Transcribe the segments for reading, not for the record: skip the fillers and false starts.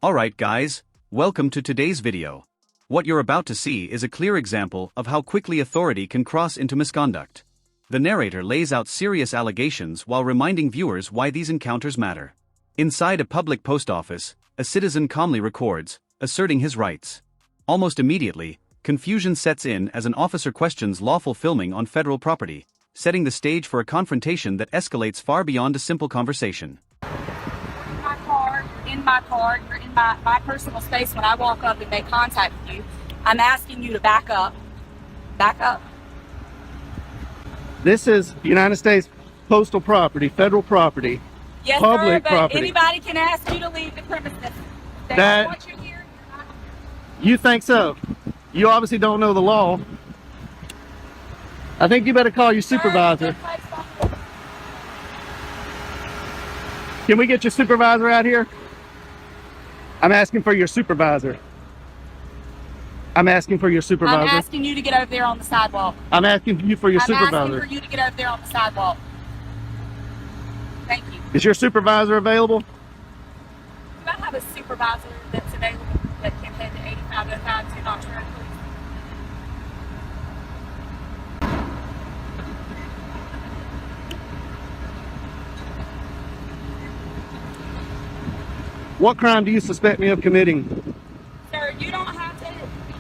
Alright guys, welcome to today's video. What you're about to see is a clear example of how quickly authority can cross into misconduct. The narrator lays out serious allegations while reminding viewers why these encounters matter. Inside a public post office, a citizen calmly records, asserting his rights. Almost immediately, confusion sets in as an officer questions lawful filming on federal property, setting the stage for a confrontation that escalates far beyond a simple conversation. In my car, you're in my personal space. When I walk up and make contact with you, I'm asking you to back up. Back up. This is United States postal property, federal property, yes, public sir, but property. Anybody can ask you to leave the premises. They That- don't want you here. You think so? You obviously don't know the law. I think you better call your supervisor. Can we get your supervisor out here? I'm asking for your supervisor. I'm asking for your supervisor. I'm asking you to get over there on the sidewalk. I'm asking you for your I'm supervisor. asking for you to get over there on the sidewalk. Thank you. Is your supervisor available? Do I have a supervisor that's available that can head to 8505 to Dr. Tyrant, please? What crime do you suspect me of committing? Sir, you don't have to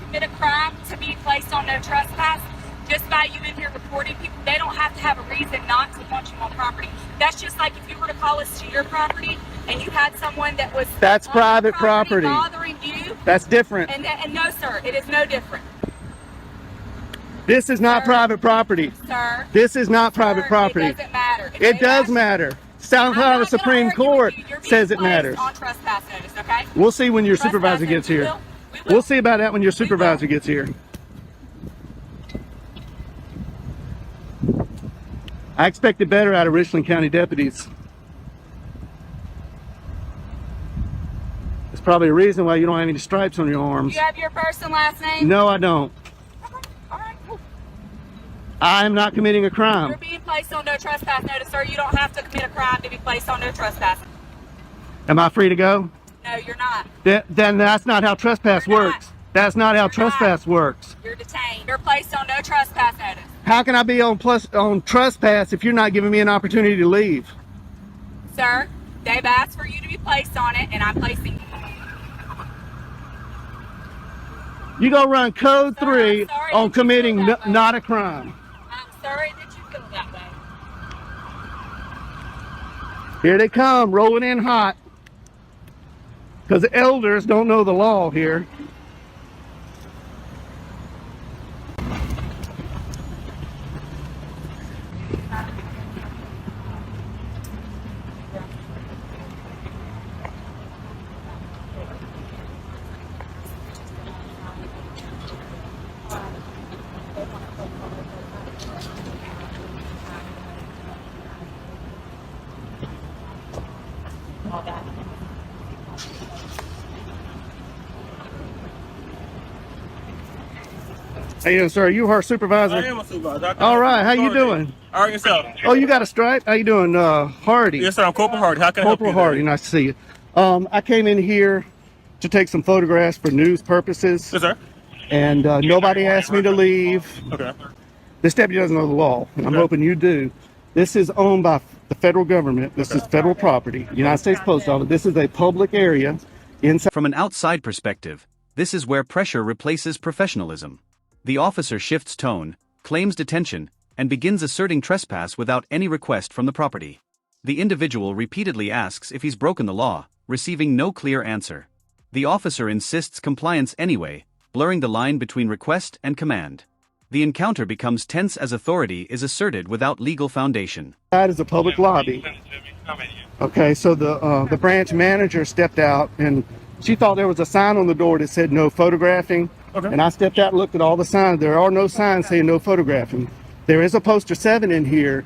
commit a crime to be placed on no trespass. Just by you in here reporting people, they don't have to have a reason not to want you on property. That's just like if you were to call us to your property and you had someone that was That's private property. bothering you. That's different. And no, sir, it is no different. This is not private property. Sir. This is not private property. It doesn't matter. If It they does ask you- matter. South I'm Carolina not gonna Supreme argue Court with you. You're being says it placed matters. on trespass notice, okay? We'll see when your supervisor gets here. We will. We'll see about that when your supervisor gets here. I expected better out of Richland County deputies. There's probably a reason why you don't have any stripes on your arms. Do you have your first and last name? No, I don't. Okay. All right, cool. I am not committing a You're crime. being placed on no trespass notice, sir. You don't have to commit a crime to be placed on no trespass. Am I free to go? No, you're not. Then that's not how trespass You're not. works. That's not how trespass works. You're detained. You're placed on no trespass notice. How can I be on trespass if you're not giving me an opportunity to leave? Sir, they've asked for you to be placed on it, and I'm placing you. You go run code Sir, 3 I'm sorry on that you committing feel that way. not a crime. I'm sorry that you feel that way. Here they come, rolling in hot. Because the elders don't know the law here. All that. Hey, sir, are you her supervisor? I am a supervisor. All right, how you doing? All right, yourself. Oh, you got a stripe? How you doing, Hardy? Yes, sir. I'm Corporal Hardy. How can I help Corporal you? Hardy, nice to see you. I came in here to take some photographs for news purposes, Yes, sir. and nobody asked me to leave. Okay. This deputy doesn't know the law, and I'm hoping you do. This is owned by the federal government. This is federal property. United States Post Office. This is a public area inside. From an outside perspective, this is where pressure replaces professionalism. The officer shifts tone, claims detention, and begins asserting trespass without any request from the property. The individual repeatedly asks if he's broken the law, receiving no clear answer. The officer insists compliance anyway, blurring the line between request and command. The encounter becomes tense as authority is asserted without legal foundation. That is a public lobby. Okay, so the branch manager stepped out, and she thought there was a sign on the door that said no photographing. Okay. And I stepped out and looked at all the signs. There are no signs saying no photographing. There is a poster 7 in here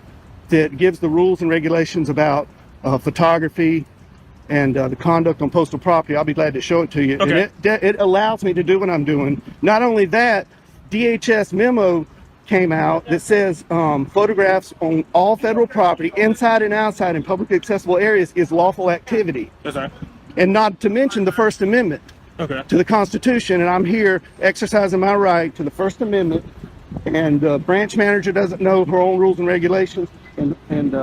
that gives the rules and regulations about photography and the conduct on postal property. I'll be glad to show it to you. Okay. And it allows me to do what I'm doing. Not only that, DHS memo came out that says photographs on all federal property, inside and outside in publicly accessible areas, is lawful activity. Yes, sir. and not to mention the First Amendment to the Constitution. And I'm here exercising my right to the First Amendment. And the branch manager doesn't know her own rules and regulations, and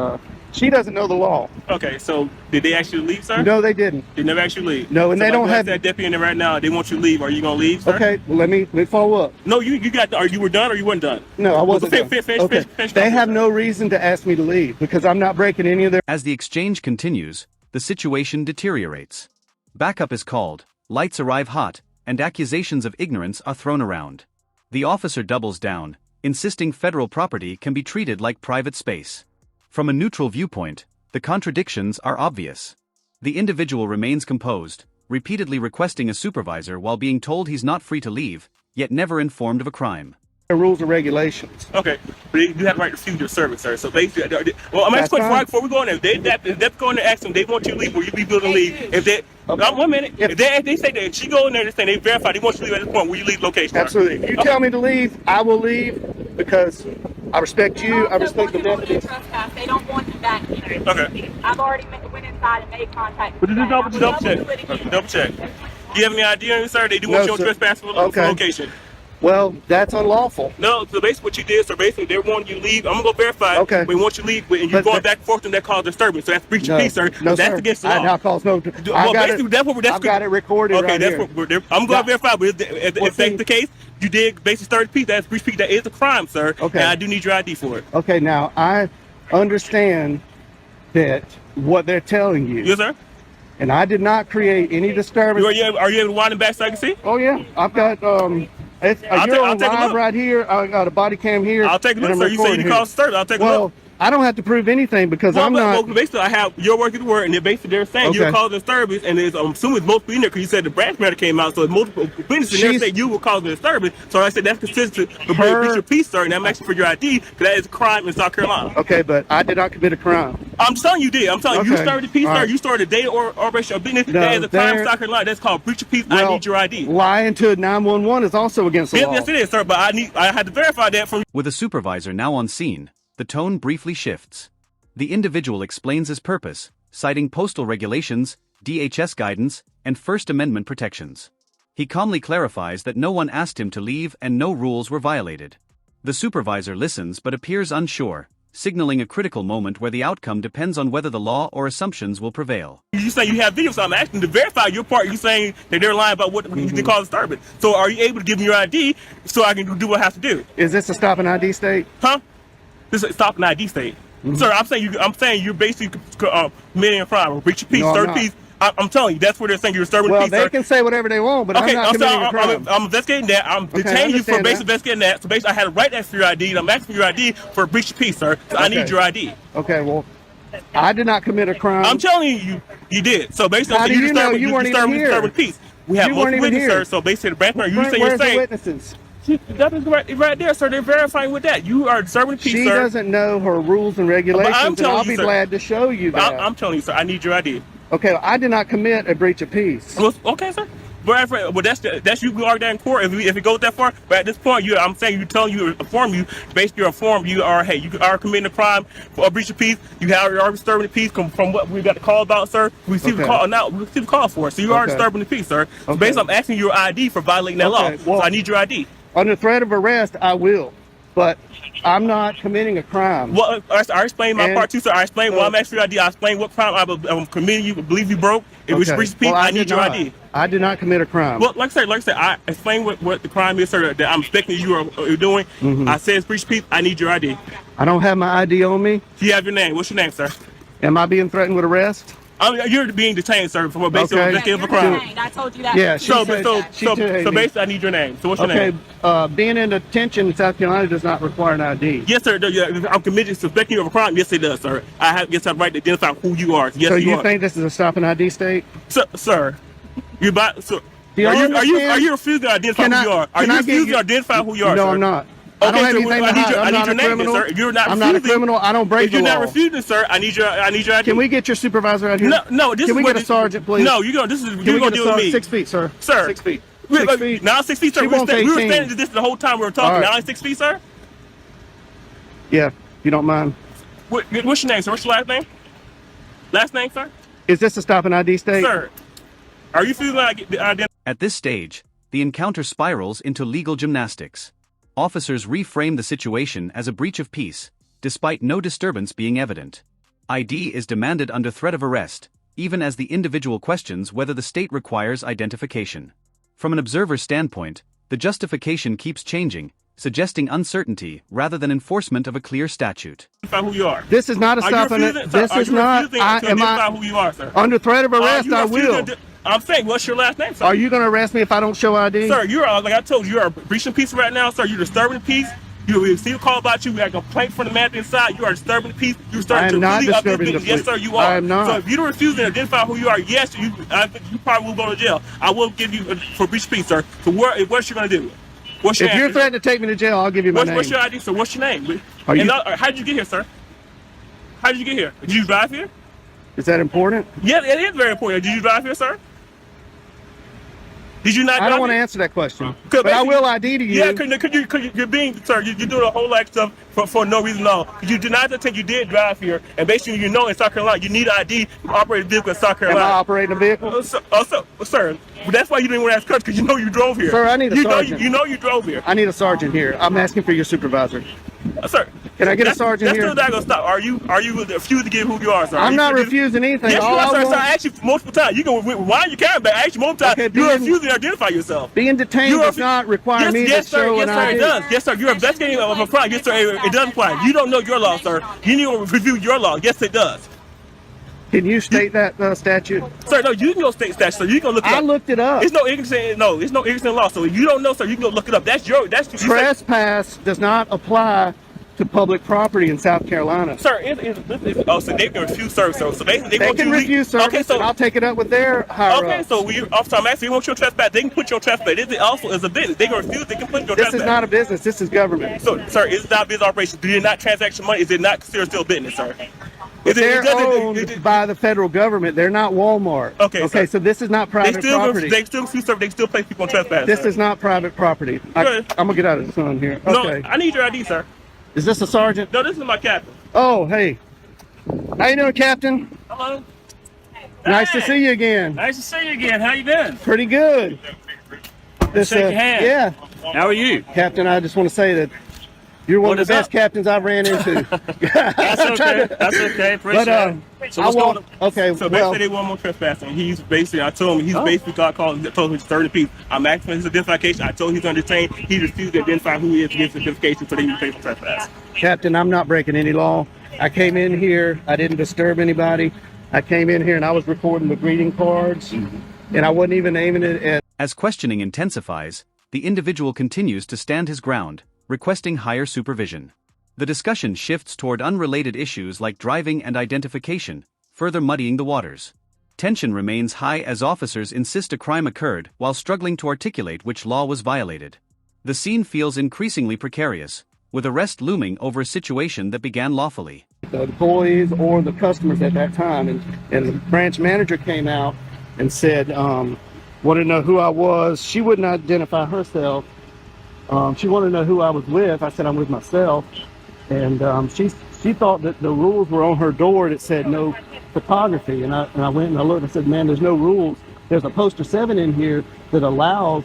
she doesn't know the law. Okay, so did they actually leave, sir? No, they didn't. They never actually leave. No, and so they don't have that deputy in there right now. They want you to leave. Are you gonna leave, sir? Okay, well, let me follow up. No, you got. Are you were done or you weren't done? No, I wasn't done. Finish, they have no reason to ask me to leave because I'm not breaking any of their. As the exchange continues, the situation deteriorates. Backup is called, lights arrive hot, and accusations of ignorance are thrown around. The officer doubles down, insisting federal property can be treated like private space. From a neutral viewpoint, the contradictions are obvious. The individual remains composed, repeatedly requesting a supervisor while being told he's not free to leave, yet never informed of a crime. Rules and regulations. Okay, but you have the right to refuse your service, sir. So basically, well, I'm asking a question before we go in there. If they go in there, ask them, they want you to leave, will you be willing to leave? If they, 1 minute, if they say that, if she go in there and say they verify, they want you to leave at this point, will you leave location? Absolutely. If you tell me to leave, I will leave because I respect you. I respect the deputies. They don't want you back here. Okay. I've already went inside and made contact. But just double check. Double check. Do you have any idea, sir? They do want you on trespass for location. Well, that's unlawful. No, so basically what you did, so basically they want you to leave. I'm gonna go verify. Okay. We want you to leave, and you're going back and forth, and that causes disturbance. So that's breach of peace, sir. No, that's sir. against the law. I've got it recorded. Okay, right that's here. what I'm going to verify. But if that's the case, you did basically stir the peace. That's breach of peace. That is a crime, sir. Okay. And I do need your ID for it. Okay, now I understand that what they're telling you. Yes, sir. And I did not create any disturbance. Are you able to wind it back so I can see? Oh yeah, I've got you're on live right here. I got a body cam here. I'll take a look, sir. You say you call disturbance. I'll take a look. Well, I don't have to prove anything because I'm not. Well, basically, I have your word to the word, and then basically they're saying you're causing disturbance, and I'm assuming it's multiple in there because you said the branch matter came out, so it's multiple witnesses in there saying you were causing disturbance. So I said that's consistent with breach of peace, sir, and I'm asking for your ID because that is a crime in South Carolina. Okay, but I did not commit a crime. I'm telling you did. I'm telling you, you started the peace, sir. You started a day or operation of business. That is a crime in South Carolina. That's called breach of peace. I need your ID. Lying to 911 is also against the law. Yes, it is, sir. But I had to verify that from. With a supervisor now on scene, the tone briefly shifts. The individual explains his purpose, citing postal regulations, DHS guidance, and First Amendment protections. He calmly clarifies that no one asked him to leave and no rules were violated. The supervisor listens but appears unsure, signaling a critical moment where the outcome depends on whether the law or assumptions will prevail. You say you have video, so I'm asking to verify your part. You saying that they're lying about what they call disturbance. So are you able to give me your ID so I can do what I have to do? Is this a stop and ID state? Huh? This is a stop and ID state. Sir, I'm saying you're basically committing a crime or breach of peace, third peace. I'm telling you, that's what they're saying. You're disturbing peace. Well, they can say whatever they want, but I'm not committing a crime. I'm investigating that. I'm detaining you for basically investigating that. So basically, I had a right to ask for your ID, and I'm asking for your ID for a breach of peace, sir. So I need your ID. Okay, well, I did not commit a crime. I'm telling you, you did. So basically, how do you know you weren't even here? Disturbing peace. We have multiple witnesses, sir. So basically, the branch manager, Where's the witnesses? That is right there, sir. They're verifying with that. You are disturbing peace, sir. She doesn't know her rules and regulations, and I'll be glad to show you that. I'm telling you, sir. I need your ID. Okay, I did not commit a breach of peace. Well, okay, sir. But that's you can argue that in court if it goes that far. But at this point, I'm saying you basically inform you are committing a crime for a breach of peace. You are disturbing the peace from what we got the call about, sir. We see the call now. We see the call for it. So you are disturbing the peace, sir. So basically, I'm asking your ID for violating that law. Well, so I need your ID. Under threat of arrest, I will, but I'm not committing a crime. Well, I explained my part too, sir. I explained why I'm asking your ID. I explained what crime I'm committing. You believe you broke. It was breach of peace. I need your ID. I did not commit a crime. Well, like I said, I explained what the crime is, sir. That I'm expecting you're doing. I said it's breach of peace. I need your ID. I don't have my ID on me. Do you have your name? What's your name, sir? Am I being threatened with arrest? You're being detained, sir, for basically investigating a crime. I told you that. Yeah, so basically, I need your name. So what's your name? Being in detention in South Carolina does not require an ID. Yes, sir. I'm committed to suspecting you of a crime. Yes, it does, sir. I have the right to identify who you are. Yes, so you think this is a stop and ID state? Sir, are you refusing to identify who you are? Are you refusing to identify who you are? No, I'm not. Okay, I don't have anything to hide. I'm not a criminal. Sir. You're not I'm not a criminal. I don't break the law. If you're not refusing, sir, I need your ID. Can we get your supervisor out here? No. Can we get a sergeant, please? No, you're gonna deal with me. 6 feet, sir. Sir. 6 feet. Now 6 feet, sir. We were standing to this the whole time we were talking. Now 6 feet, sir. Yeah, you don't mind. What's your name, sir? What's your last name? Last name, sir? Is this a stop and ID state? Sir, Are you refusing to identify? At this stage, the encounter spirals into legal gymnastics. Officers reframe the situation as a breach of peace, despite no disturbance being evident. ID is demanded under threat of arrest, even as the individual questions whether the state requires identification. From an observer's standpoint, the justification keeps changing, suggesting uncertainty rather than enforcement of a clear statute. Who you are. This is not a stop. This is not. Am I who you are, sir? under threat of arrest? I will. I'm saying, what's your last name, sir? Are you going to arrest me if I don't show ID? Sir, you're like I told you, you're breaching peace right now, sir. You're disturbing the peace. You receive a call about you. We had a complaint from the man inside. You are disturbing the peace. You're starting to really up this business. Yes, sir, you are. I am not. So if you don't refuse to identify who you are, yes, you probably will go to jail. I will give you for breach of peace, sir. So what's you going to do? What's your If you're threatening to take me to jail, I'll give you my name. What's your ID, sir? What's your name? How did you get here, sir? How did you get here? Did you drive here? Is that important? Yeah, it is very important. Did you drive here, sir? Did you not? I don't want to answer that question, but I will ID to you. Yeah, you're being, sir. You're doing a whole lot of stuff for no reason at all. You denied the thing. You did drive here, and basically, you know, in South Carolina, you need ID to operate a vehicle in South Carolina. Am I operating a vehicle? Sir, that's why you didn't want to ask questions, because you know you drove here. Sir, I need a sergeant. You know you drove here. I need a sergeant here. I'm asking for your supervisor. Sir, can I get a sergeant here? That's still not gonna stop. Are you refusing to give who you are, sir? I'm not refusing anything. Yes, you are, sir. I asked you multiple times. You can wind your camera back. I asked you multiple times. Okay, You're refusing to identify yourself. Being detained does not require me to show an ID. Yes, sir, it does. Yes, sir. You're investigating a crime. Yes, sir, it does apply. You don't know your law, sir. You need to review your law. Yes, it does. Can you state that statute? Sir, no, you can go state statute, so you can look it up. I looked it up. It's no ignorance in law, so if you don't know, sir, you can go look it up. Trespass does not apply to public property in South Carolina. Sir, so they can refuse service. So basically, they can refuse service. Okay, so I'll take it up with their higher ups. Okay, so I'm asking, you want your trespass? They can put your trespass. This also is a business. They can refuse. They can put your trespass. This is not a business. This is government. So, sir, it's not a business operation. Do you not transaction money? Is it not considered still business, sir? They're owned by the federal government. They're not Walmart. Okay, so this is not private property. They still place people on trespass. This is not private property. I'm gonna get out of the sun here. Okay. No, I need your ID, sir. Is this a sergeant? No, this is my captain. Oh, hey. How you doing, Captain? Hello. Nice to see you again. Nice to see you again. How you been? Pretty good. Shake your hand. Yeah. How are you? Captain, I just want to say that you're one of the best captains I've ran into. That's okay. That's okay. Appreciate it. So So basically, they want more trespassing. I told him, told him he's 30 people. I'm asking for his identification. I told him he's undertained. He refused to identify who he is to give his identification, so they can pay for trespass. Captain, I'm not breaking any law. I came in here. I didn't disturb anybody. I came in here and I was recording the greeting cards, and I wasn't even aiming it at. As questioning intensifies, the individual continues to stand his ground, requesting higher supervision. The discussion shifts toward unrelated issues like driving and identification, further muddying the waters. Tension remains high as officers insist a crime occurred while struggling to articulate which law was violated. The scene feels increasingly precarious, with arrest looming over a situation that began lawfully. The employees or the customers at that time, and the branch manager came out and said, wanted to know who I was. She wouldn't identify herself. She wanted to know who I was with. I said I'm with myself, and she thought that the rules were on her door that said no photography. And I went and I looked. I said, man, there's no rules. There's a poster 7 in here that allows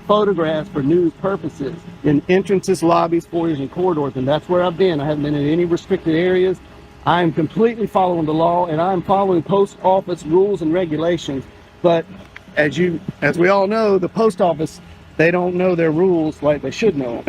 photographs for news purposes in entrances, lobbies, foyers, and corridors. And that's where I've been. I haven't been in any restricted areas. I am completely following the law, and I'm following post office rules and regulations. But as we all know, the post office, they don't know their rules like they should know.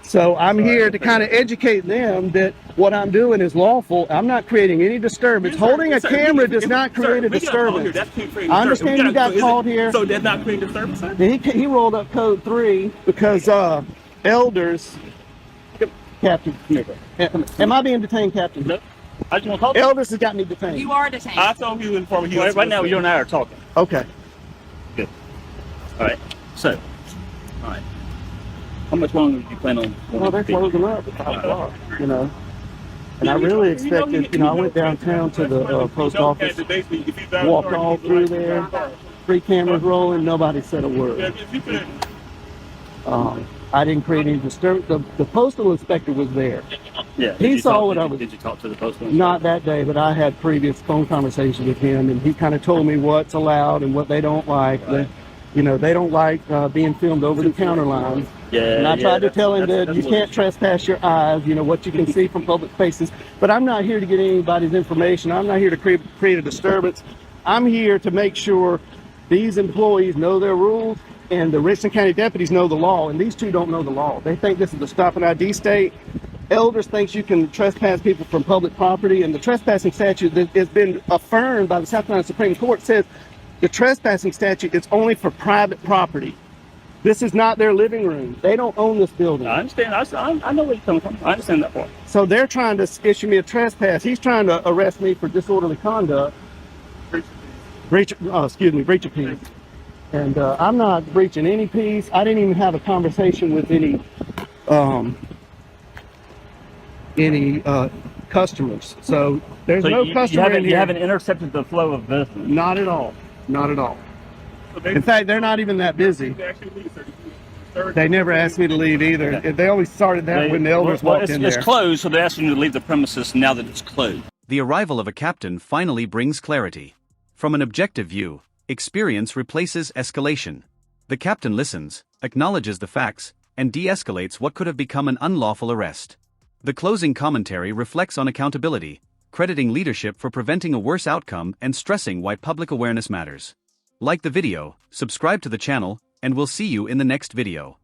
So I'm here to kind of educate them that what I'm doing is lawful. I'm not creating any disturbance. Holding a camera does not create a disturbance. I understand you got called here. So that's not creating disturbance, sir? He rolled up code 3 because elders. Captain, am I being detained, Captain? No. I just want to talk. Elders has got me detained. You are detained. I told you informed you. Right now, you and I are talking. Okay. Good. All right. So. All right. How much longer do you plan on? Well, they're closing up at 5 o'clock, you know. And I really expected, I went downtown to the post office, walked all through there, 3 cameras rolling, nobody said a word. I didn't create any disturbance. The postal inspector was there. Yeah. He saw what I was. Did you talk to the postal? Not that day, but I had previous phone conversations with him, and he kind of told me what's allowed and what they don't like. Right. They don't like being filmed over the counter line. Yeah. And I tried to tell him that you what can't trespass your eyes, what you can see from public spaces. But I'm not here to get anybody's information. I'm not here to create a disturbance. I'm here to make sure these employees know their rules and the Richland County deputies know the law, and these two don't know the law. They think this is the stop and ID state. Elders thinks you can trespass people from public property, and the trespassing statute that has been affirmed by the South Carolina Supreme Court says the trespassing statute is only for private property. This is not their living room. They don't own this building. I understand. I know where you're coming from. I understand that part. So they're trying to issue me a trespass. He's trying to arrest me for disorderly conduct. Breach of peace. And I'm not breaching any peace. I didn't even have a conversation with any customers. So there's no customer in here. You haven't intercepted the flow of business. Not at all. Not at all. In fact, they're not even that busy. They never asked me to leave either. Okay. They always started that when the elders walked in there. It's closed, so they're asking you to leave the premises now that it's closed. The arrival of a captain finally brings clarity. From an objective view, experience replaces escalation. The captain listens, acknowledges the facts, and de-escalates what could have become an unlawful arrest. The closing commentary reflects on accountability, crediting leadership for preventing a worse outcome and stressing why public awareness matters. Like the video, subscribe to the channel, and we'll see you in the next video.